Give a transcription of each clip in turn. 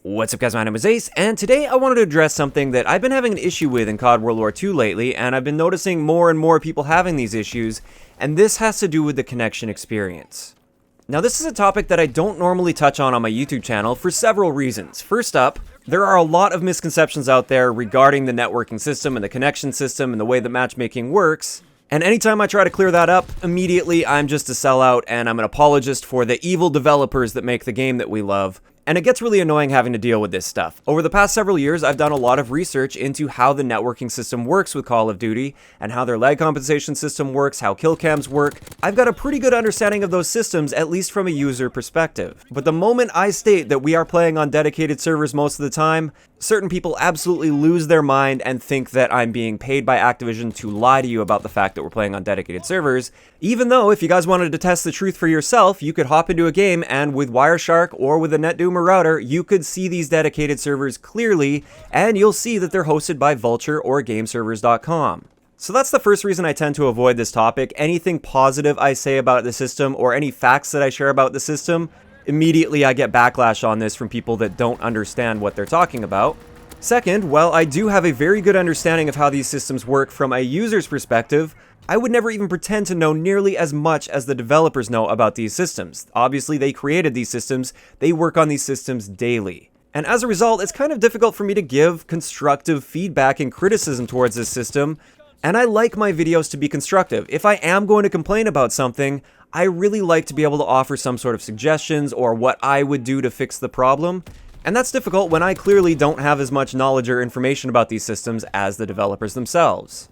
What's up guys, my name is Ace, and today I wanted to address something that I've been having an issue with in CoD WW2 lately, and I've been noticing more and more people having these issues, and this has to do with the connection experience. Now this is a topic that I don't normally touch on my YouTube channel for several reasons. First up, there are a lot of misconceptions out there regarding the networking system and the connection system and the way that matchmaking works. And anytime I try to clear that up, immediately I'm just a sellout and I'm an apologist for the evil developers that make the game that we love. And it gets really annoying having to deal with this stuff. Over the past several years, I've done a lot of research into how the networking system works with Call of Duty, and how their lag compensation system works, how kill cams work. I've got a pretty good understanding of those systems, at least from a user perspective. But the moment I state that we are playing on dedicated servers most of the time, certain people absolutely lose their mind and think that I'm being paid by Activision to lie to you about the fact that we're playing on dedicated servers, even though if you guys wanted to test the truth for yourself, you could hop into a game and with Wireshark or with a NetDoomer router, you could see these dedicated servers clearly, and you'll see that they're hosted by Vulture or GameServers.com. So that's the first reason I tend to avoid this topic. Anything positive I say about the system or any facts that I share about the system, immediately I get backlash on this from people that don't understand what they're talking about. Second, while I do have a very good understanding of how these systems work from a user's perspective, I would never even pretend to know nearly as much as the developers know about these systems. Obviously, they created these systems, they work on these systems daily. And as a result, it's kind of difficult for me to give constructive feedback and criticism towards this system, and I like my videos to be constructive. If I am going to complain about something, I really like to be able to offer some sort of suggestions or what I would do to fix the problem. And that's difficult when I clearly don't have as much knowledge or information about these systems as the developers themselves.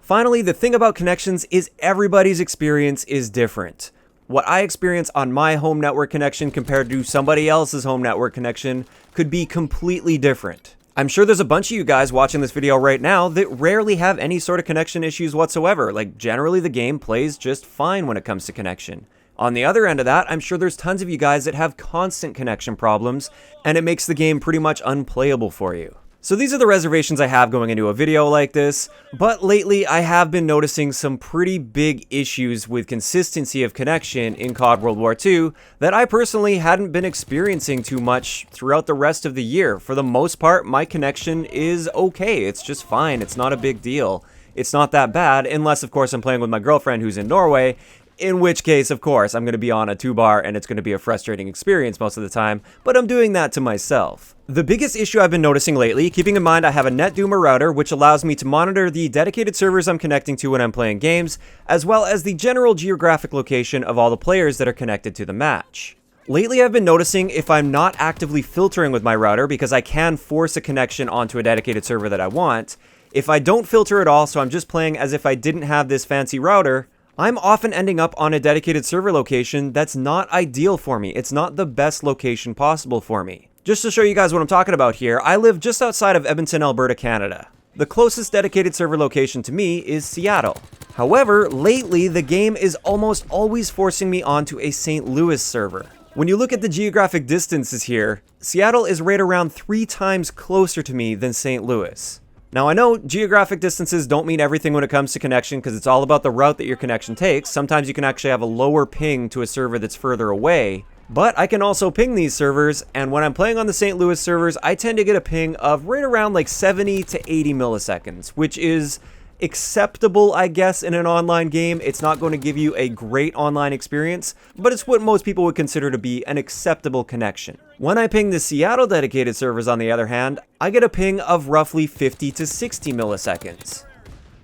Finally, the thing about connections is everybody's experience is different. What I experience on my home network connection compared to somebody else's home network connection could be completely different. I'm sure there's a bunch of you guys watching this video right now that rarely have any sort of connection issues whatsoever. Like, generally the game plays just fine when it comes to connection. On the other end of that, I'm sure there's tons of you guys that have constant connection problems, and it makes the game pretty much unplayable for you. So these are the reservations I have going into a video like this, but lately I have been noticing some pretty big issues with consistency of connection in CoD WW2 that I personally hadn't been experiencing too much throughout the rest of the year. For the most part, my connection is okay, it's just fine, it's not a big deal. It's not that bad, unless of course I'm playing with my girlfriend who's in Norway, in which case, of course, I'm going to be on a 2-bar and it's going to be a frustrating experience most of the time, but I'm doing that to myself. The biggest issue I've been noticing lately, keeping in mind I have a NetDoomer router which allows me to monitor the dedicated servers I'm connecting to when I'm playing games, as well as the general geographic location of all the players that are connected to the match. Lately I've been noticing if I'm not actively filtering with my router, because I can force a connection onto a dedicated server that I want, if I don't filter at all, so I'm just playing as if I didn't have this fancy router, I'm often ending up on a dedicated server location that's not ideal for me. It's not the best location possible for me. Just to show you guys what I'm talking about here, I live just outside of Edmonton, Alberta, Canada. The closest dedicated server location to me is Seattle. However, lately the game is almost always forcing me onto a St. Louis server. When you look at the geographic distances here, Seattle is right around 3 times closer to me than St. Louis. Now I know geographic distances don't mean everything when it comes to connection, because it's all about the route that your connection takes. Sometimes you can actually have a lower ping to a server that's further away, but I can also ping these servers, and when I'm playing on the St. Louis servers, I tend to get a ping of right around like 70 to 80 milliseconds, which is acceptable, I guess, in an online game. It's not going to give you a great online experience, but it's what most people would consider to be an acceptable connection. When I ping the Seattle dedicated servers, on the other hand, I get a ping of roughly 50 to 60 milliseconds.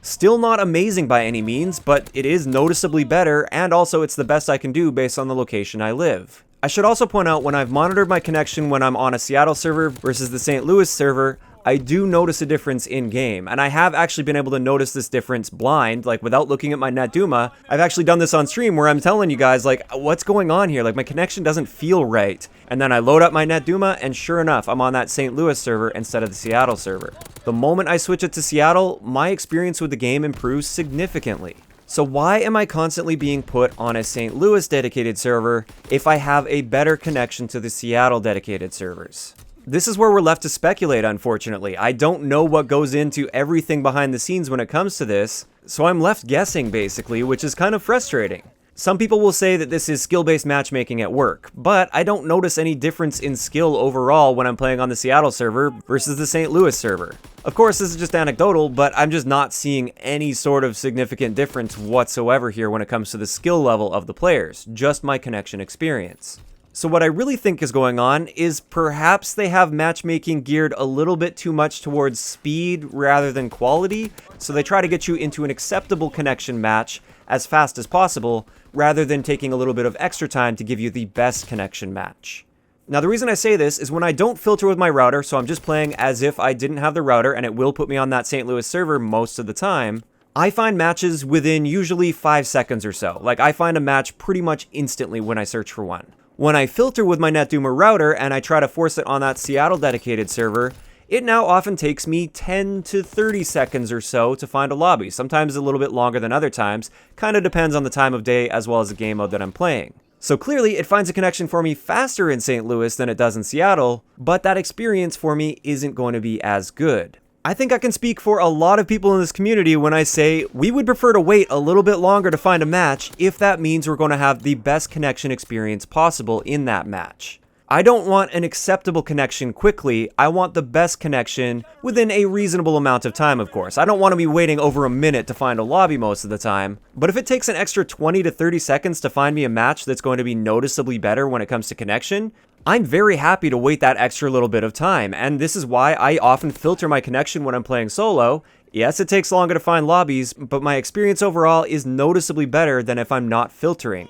Still not amazing by any means, but it is noticeably better, and also it's the best I can do based on the location I live. I should also point out, when I've monitored my connection when I'm on a Seattle server versus the St. Louis server, I do notice a difference in game, and I have actually been able to notice this difference blind, like without looking at my NetDoomer. I've actually done this on stream where I'm telling you guys, like, what's going on here? Like, my connection doesn't feel right. And then I load up my NetDoomer, and sure enough, I'm on that St. Louis server instead of the Seattle server. The moment I switch it to Seattle, my experience with the game improves significantly. So why am I constantly being put on a St. Louis dedicated server if I have a better connection to the Seattle dedicated servers? This is where we're left to speculate, unfortunately. I don't know what goes into everything behind the scenes when it comes to this, so I'm left guessing, basically, which is kind of frustrating. Some people will say that this is skill-based matchmaking at work, but I don't notice any difference in skill overall when I'm playing on the Seattle server versus the St. Louis server. Of course, this is just anecdotal, but I'm just not seeing any sort of significant difference whatsoever here when it comes to the skill level of the players, just my connection experience. So what I really think is going on is perhaps they have matchmaking geared a little bit too much towards speed rather than quality, so they try to get you into an acceptable connection match as fast as possible, rather than taking a little bit of extra time to give you the best connection match. Now, the reason I say this is when I don't filter with my router, so I'm just playing as if I didn't have the router and it will put me on that St. Louis server most of the time, I find matches within usually 5 seconds or so. Like, I find a match pretty much instantly when I search for one. When I filter with my NetDoomer router and I try to force it on that Seattle dedicated server, it now often takes me 10 to 30 seconds or so to find a lobby, sometimes a little bit longer than other times, kind of depends on the time of day as well as the game mode that I'm playing. So clearly it finds a connection for me faster in St. Louis than it does in Seattle, but that experience for me isn't going to be as good. I think I can speak for a lot of people in this community when I say we would prefer to wait a little bit longer to find a match if that means we're going to have the best connection experience possible in that match. I don't want an acceptable connection quickly, I want the best connection within a reasonable amount of time, of course. I don't want to be waiting over a minute to find a lobby most of the time, but if it takes an extra 20 to 30 seconds to find me a match that's going to be noticeably better when it comes to connection, I'm very happy to wait that extra little bit of time, and this is why I often filter my connection when I'm playing solo. Yes, it takes longer to find lobbies, but my experience overall is noticeably better than if I'm not filtering.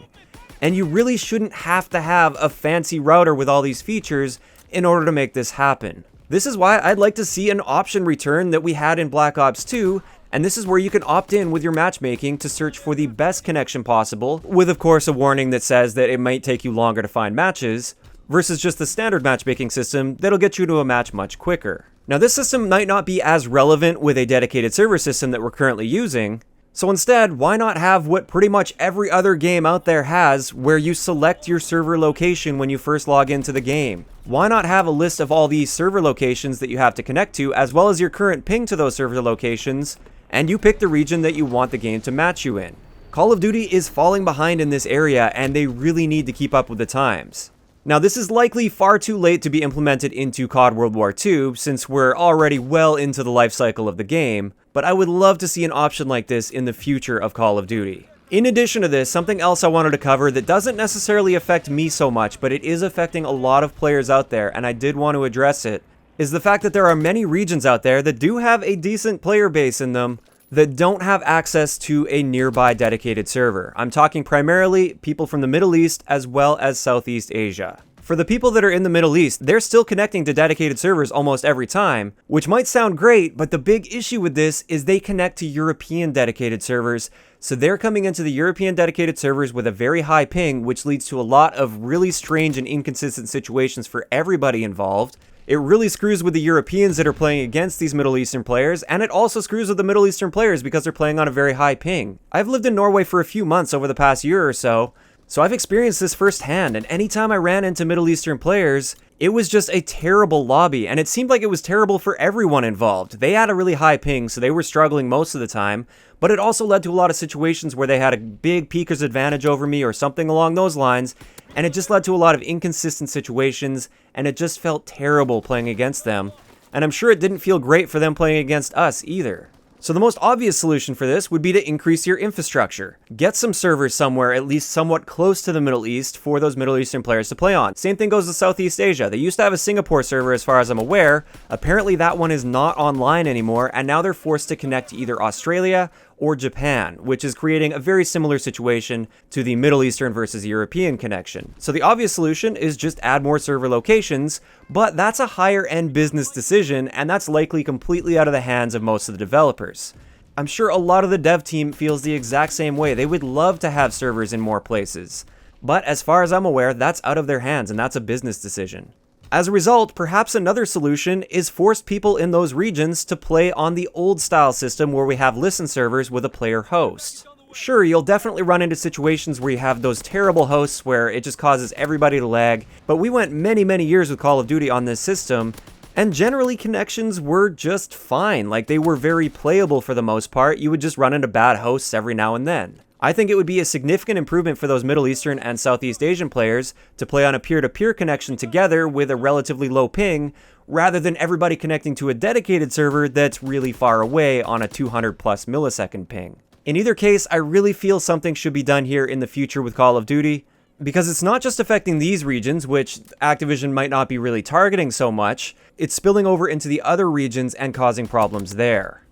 And you really shouldn't have to have a fancy router with all these features in order to make this happen. This is why I'd like to see an option return that we had in Black Ops 2, and this is where you can opt in with your matchmaking to search for the best connection possible, with of course a warning that says that it might take you longer to find matches, versus just the standard matchmaking system that'll get you to a match much quicker. Now, this system might not be as relevant with a dedicated server system that we're currently using, so instead, why not have what pretty much every other game out there has, where you select your server location when you first log into the game? Why not have a list of all these server locations that you have to connect to, as well as your current ping to those server locations, and you pick the region that you want the game to match you in? Call of Duty is falling behind in this area, and they really need to keep up with the times. Now, this is likely far too late to be implemented into CoD WW2, since we're already well into the life cycle of the game, but I would love to see an option like this in the future of Call of Duty. In addition to this, something else I wanted to cover that doesn't necessarily affect me so much, but it is affecting a lot of players out there, and I did want to address it, is the fact that there are many regions out there that do have a decent player base in them that don't have access to a nearby dedicated server. I'm talking primarily people from the Middle East as well as Southeast Asia. For the people that are in the Middle East, they're still connecting to dedicated servers almost every time, which might sound great, but the big issue with this is they connect to European dedicated servers, so they're coming into the European dedicated servers with a very high ping, which leads to a lot of really strange and inconsistent situations for everybody involved. It really screws with the Europeans that are playing against these Middle Eastern players, and it also screws with the Middle Eastern players because they're playing on a very high ping. I've lived in Norway for a few months over the past year or so I've experienced this firsthand, and anytime I ran into Middle Eastern players, it was just a terrible lobby, and it seemed like it was terrible for everyone involved. They had a really high ping, so they were struggling most of the time, but it also led to a lot of situations where they had a big peeker's advantage over me or something along those lines, and it just led to a lot of inconsistent situations, and it just felt terrible playing against them, and I'm sure it didn't feel great for them playing against us either. So the most obvious solution for this would be to increase your infrastructure. Get some servers somewhere at least somewhat close to the Middle East for those Middle Eastern players to play on. Same thing goes to Southeast Asia. They used to have a Singapore server as far as I'm aware. Apparently that one is not online anymore, and now they're forced to connect to either Australia or Japan, which is creating a very similar situation to the Middle Eastern versus European connection. So the obvious solution is just add more server locations, but that's a higher end business decision, and that's likely completely out of the hands of most of the developers. I'm sure a lot of the dev team feels the exact same way. They would love to have servers in more places. But as far as I'm aware, that's out of their hands, and that's a business decision. As a result, perhaps another solution is force people in those regions to play on the old style system where we have listen servers with a player host. Sure, you'll definitely run into situations where you have those terrible hosts where it just causes everybody to lag, but we went many years with Call of Duty on this system, and generally connections were just fine. Like, they were very playable for the most part. You would just run into bad hosts every now and then. I think it would be a significant improvement for those Middle Eastern and Southeast Asian players to play on a peer-to-peer connection together with a relatively low ping, rather than everybody connecting to a dedicated server that's really far away on a 200 plus millisecond ping. In either case, I really feel something should be done here in the future with Call of Duty, because it's not just affecting these regions, which Activision might not be really targeting so much, it's spilling over into the other regions and causing problems there.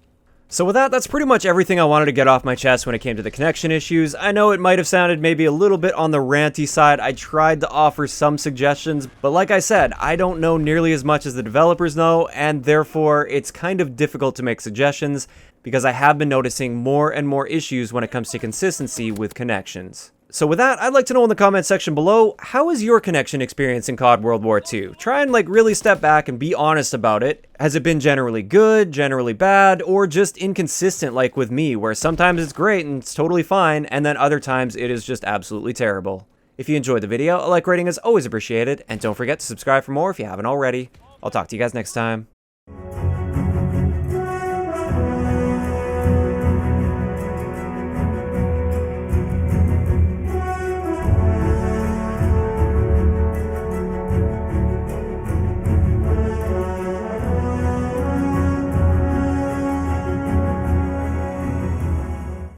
So with that, that's pretty much everything I wanted to get off my chest when it came to the connection issues. I know it might have sounded maybe a little bit on the ranty side. I tried to offer some suggestions, but like I said, I don't know nearly as much as the developers know, and therefore it's kind of difficult to make suggestions because I have been noticing more and more issues when it comes to consistency with connections. So with that, I'd like to know in the comment section below, how is your connection experience in CoD World War II? Try and really step back and be honest about it. Has it been generally good, generally bad, or just inconsistent like with me, where sometimes it's great and it's totally fine, and then other times it is just absolutely terrible? If you enjoyed the video, a like rating is always appreciated, and don't forget to subscribe for more if you haven't already. I'll talk to you guys next time.